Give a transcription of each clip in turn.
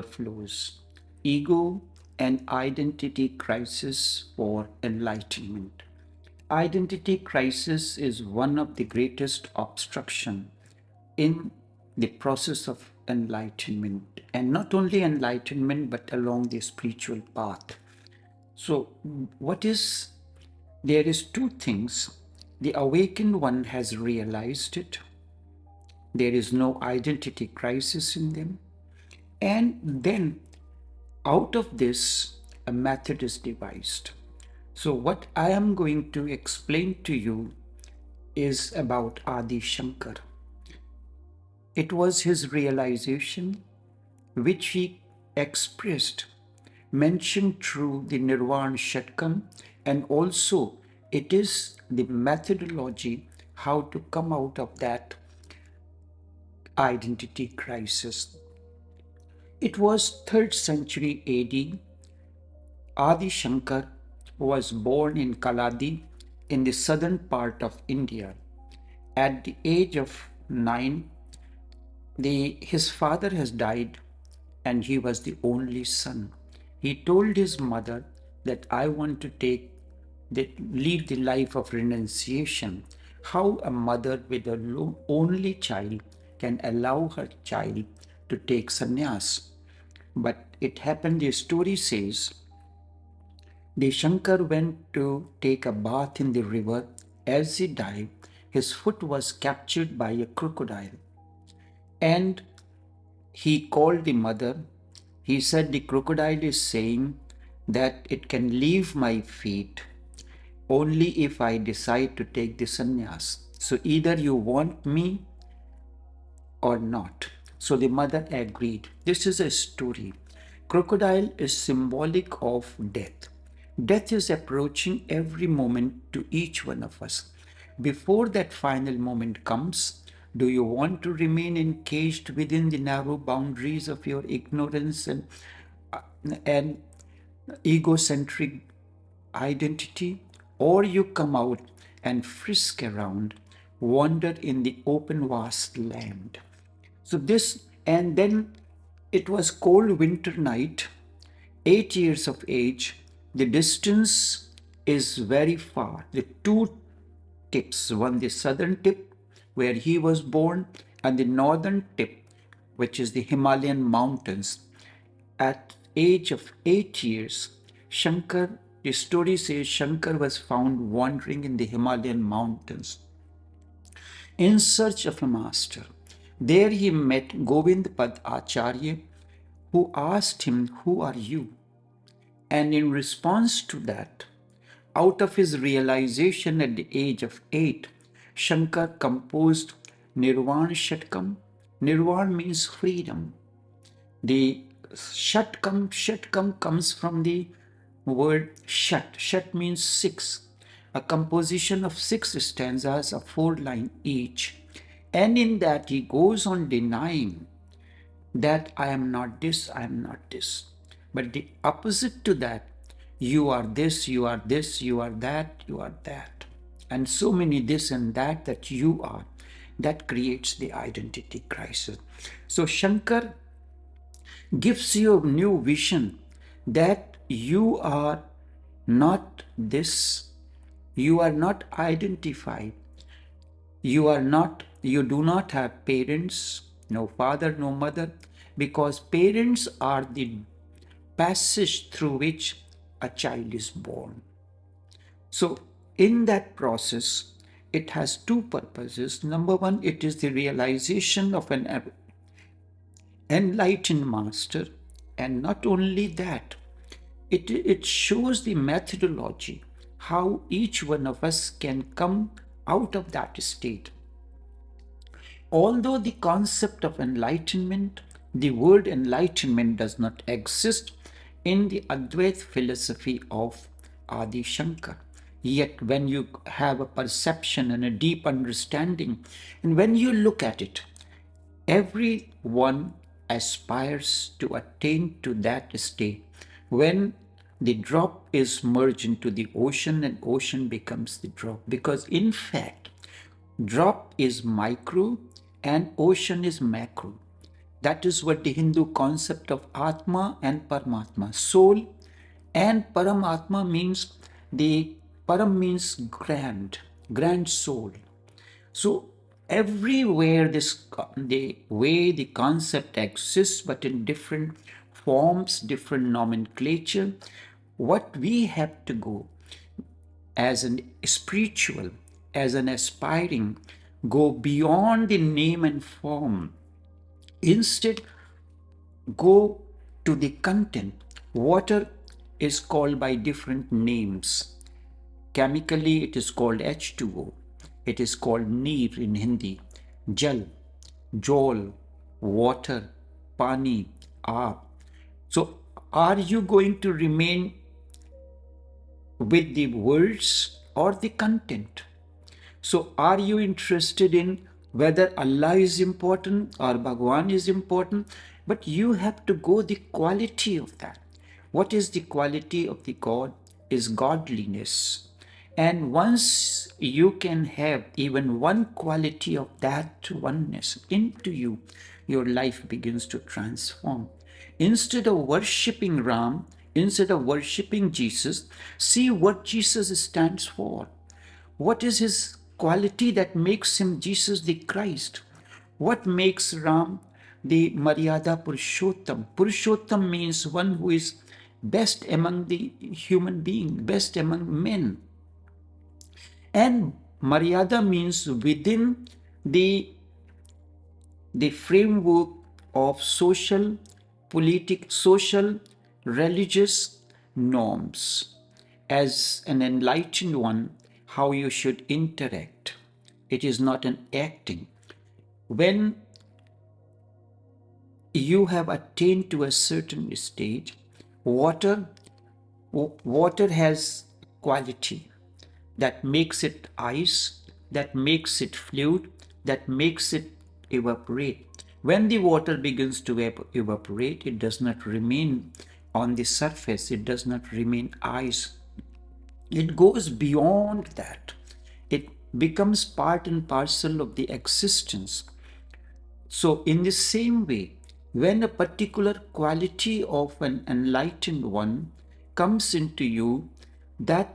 Overflows, Ego and Identity Crisis for Enlightenment. Identity crisis is one of the greatest obstruction in the process of enlightenment, and not only enlightenment but along the spiritual path. So there is two things. The awakened one has realized it. There is no identity crisis in them. And then out of this, a method is devised. So what I am going to explain to you is about Adi Shankar. It was his realization which he expressed, mentioned through the Nirvana Shatkam, and also it is the methodology how to come out of that identity crisis. It was 3rd century AD. Adi Shankar was born in Kaladi in the southern part of India. At the age of 9, his father has died and he was the only son. He told his mother that I want to lead the life of renunciation. How a mother with a only child can allow her child to take sannyas. But it happened, the story says, the Shankar went to take a bath in the river. As he dived, his foot was captured by a crocodile. And he called the mother. He said, the crocodile is saying that it can leave my feet only if I decide to take the sannyas. So either you want me or not. So the mother agreed. This is a story. Crocodile is symbolic of death. Death is approaching every moment to each one of us. Before that final moment comes, do you want to remain encaged within the narrow boundaries of your ignorance and egocentric identity, or you come out and frisk around, wander in the open vast land? So this, and then it was cold winter night, 8 years of age. The distance is very far. The two tips, one the southern tip where he was born and the northern tip, which is the Himalayan mountains. At age of 8 years, Shankar, the story says Shankar was found wandering in the Himalayan mountains in search of a master. There he met Govind Pad Acharya, who asked him, "Who are you?" And in response to that, out of his realization at the age of 8, Shankar composed Nirvana Shatkam. Nirvana means freedom. The Shatkam comes from the word Shat. Shat means 6. A composition of 6 stanzas of 4 lines each. And in that he goes on denying that I am not this, I am not this. But the opposite to that, you are this, you are this, you are that, you are that. And so many this and that you are. That creates the identity crisis. So Shankar gives you a new vision that you are not this, you are not identified, you do not have parents, no father, no mother, because parents are the passage through which a child is born. So in that process, it has two purposes. Number one, it is the realization of an enlightened master, and not only that, it shows the methodology how each one of us can come out of that state. Although the concept of enlightenment, the word enlightenment does not exist in the Advaita philosophy of Adi Shankar. Yet when you have a perception and a deep understanding, and when you look at it, everyone aspires to attain to that state when the drop is merged into the ocean and ocean becomes the drop. Because in fact, drop is micro and ocean is macro. That is what the Hindu concept of Atma and Paramatma, soul, and Paramatma means the Param means grand, grand soul. So everywhere the way the concept exists, but in different forms, different nomenclature, what we have to go as an spiritual, as an aspiring, go beyond the name and form. Instead, go to the content. Water is called by different names. Chemically, it is called H2O. It is called Neer in Hindi, Jal, Jol, water, Pani, Aap. So, are you going to remain with the words or the content? So, are you interested in whether Allah is important or Bhagwan is important? But you have to go the quality of that. What is the quality of the God? Is godliness. And once you can have even one quality of that oneness into you, your life begins to transform. Instead of worshipping Ram, instead of worshipping Jesus, see what Jesus stands for. What is his quality that makes him Jesus the Christ? What makes Ram the Maryada Purushottam? Purushottam means one who is best among the human being, best among men. And Maryada means within the framework of social, religious norms. As an enlightened one, how you should interact. It is not an acting. When you have attained to a certain stage, water water has quality that makes it ice, that makes it fluid, that makes it evaporate. When the water begins to evaporate, it does not remain on the surface, it does not remain ice. It goes beyond that. It becomes part and parcel of the existence. So, in the same way, when a particular quality of an enlightened one comes into you, that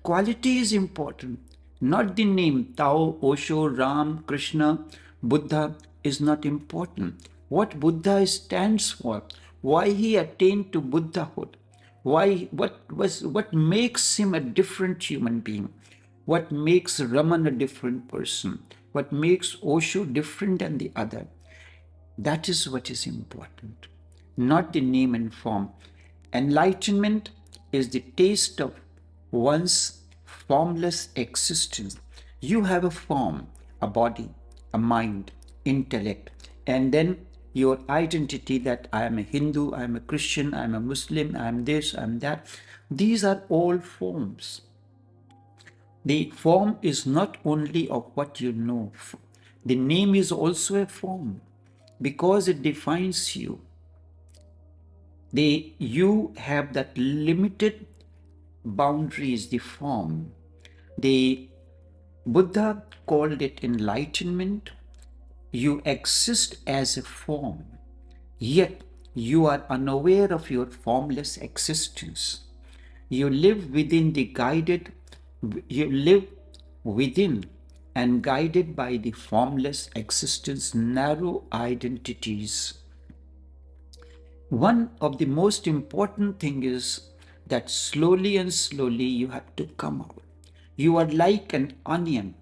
quality is important. Not the name Tao, Osho, Ram, Krishna, Buddha is not important. What Buddha stands for, why he attained to Buddhahood, what makes him a different human being, what makes Raman a different person, what makes Osho different than the other. That is what is important, not the name and form. Enlightenment is the taste of one's formless existence. You have a form, a body, a mind, intellect, and then your identity that I am a Hindu, I am a Christian, I am a Muslim, I am this, I am that. These are all forms. The form is not only of what you know, the name is also a form because it defines you. You have that limited boundaries, the form. The Buddha called it enlightenment. You exist as a form, yet you are unaware of your formless existence. You live you live within and guided by the formless existence, narrow identities. One of the most important thing is that slowly and slowly you have to come out. You are like an onion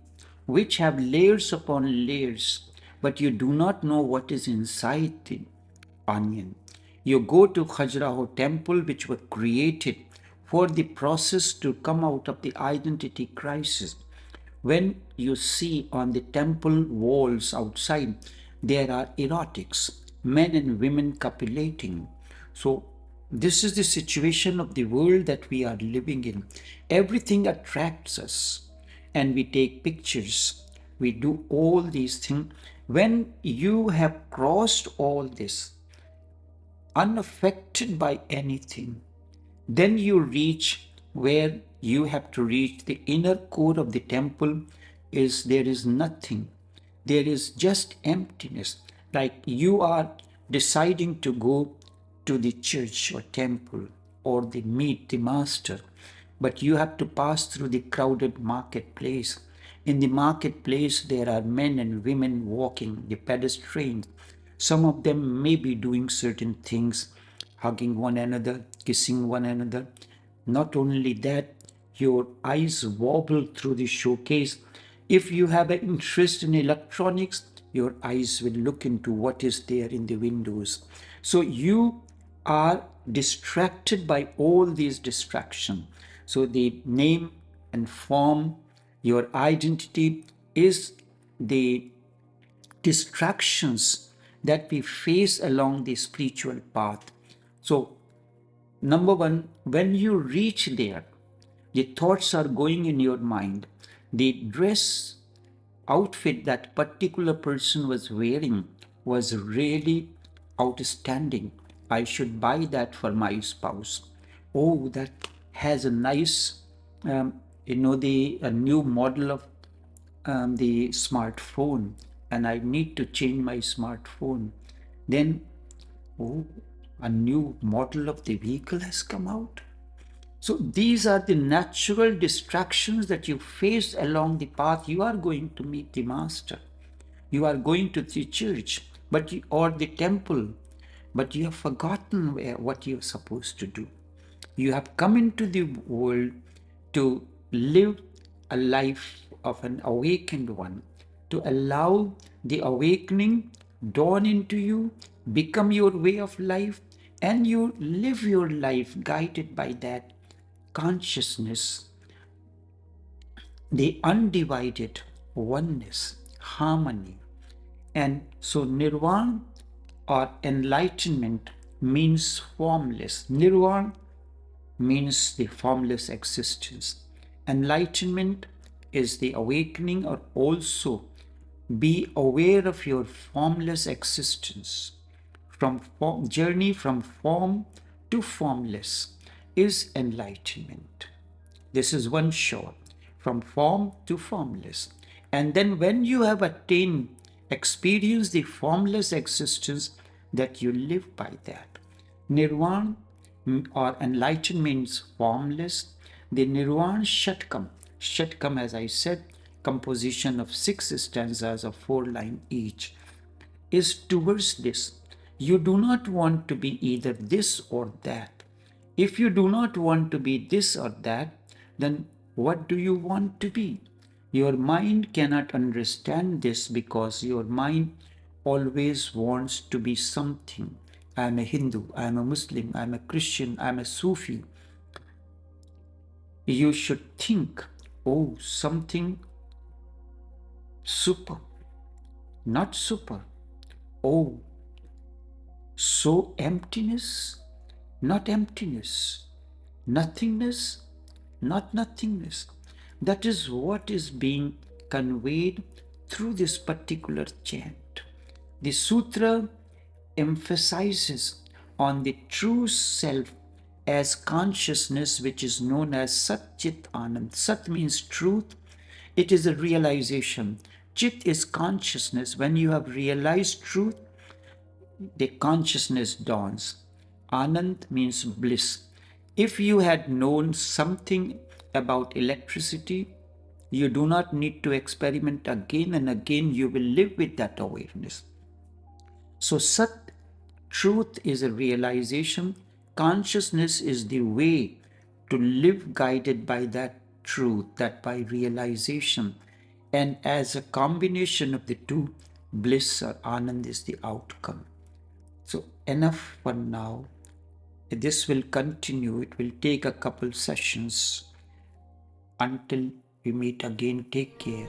which have layers upon layers, but you do not know what is inside the onion. You go to Khajuraho temple which were created for the process to come out of the identity crisis. When you see on the temple walls outside, there are erotics, men and women copulating. So, this is the situation of the world that we are living in. Everything attracts us, and we take pictures. We do all these things. When you have crossed all this, unaffected by anything, then you reach where you have to reach the inner core of the temple is there is nothing. There is just emptiness. Like you are deciding to go to the church or temple or the meet the master, but you have to pass through the crowded marketplace. In the marketplace, there are men and women walking, the pedestrians. Some of them may be doing certain things, hugging one another, kissing one another. Not only that, your eyes wobble through the showcase. If you have an interest in electronics, your eyes will look into what is there in the windows. So you are distracted by all these distractions. So the name and form, your identity is the distractions that we face along the spiritual path. So, number one, when you reach there, the thoughts are going in your mind. The dress outfit that particular person was wearing was really outstanding. I should buy that for my spouse. Oh, that has a nice, the a new model of the smartphone, and I need to change my smartphone. Then, oh, a new model of the vehicle has come out. So these are the natural distractions that you face along the path. You are going to meet the master. You are going to the church, or the temple, but you have forgotten what you are supposed to do. You have come into the world to live a life of an awakened one, to allow the awakening dawn into you, become your way of life, and you live your life guided by that consciousness, the undivided oneness, harmony. And so nirvana or enlightenment means formless. Nirvana means the formless existence. Enlightenment is the awakening, or also be aware of your formless existence. Journey from form to formless is enlightenment. This is one shore, from form to formless. And then when you have attained, experience the formless existence, that you live by that. Nirvana or enlightenment means formless. The Nirvana Shatkam. Shatkam, as I said, composition of 6 stanzas of 4 lines each, is towards this. You do not want to be either this or that. If you do not want to be this or that, then what do you want to be? Your mind cannot understand this, because your mind always wants to be something. I am a Hindu, I am a Muslim, I am a Christian, I am a Sufi. You should think, oh, something super, not super. Oh, so emptiness, not emptiness. Nothingness, not nothingness. That is what is being conveyed through this particular chant. The sutra emphasizes on the true self as consciousness, which is known as Sat Chit Anand. Sat means truth. It is a realization. Chit is consciousness. When you have realized truth, the consciousness dawns. Anand means bliss. If you had known something about electricity, you do not need to experiment again and again. You will live with that awareness. So, Sat, truth, is a realization. Consciousness is the way to live guided by that truth, that by realization. And as a combination of the two, bliss or Anand is the outcome. So enough for now. This will continue. It will take a couple sessions. Until we meet again, take care.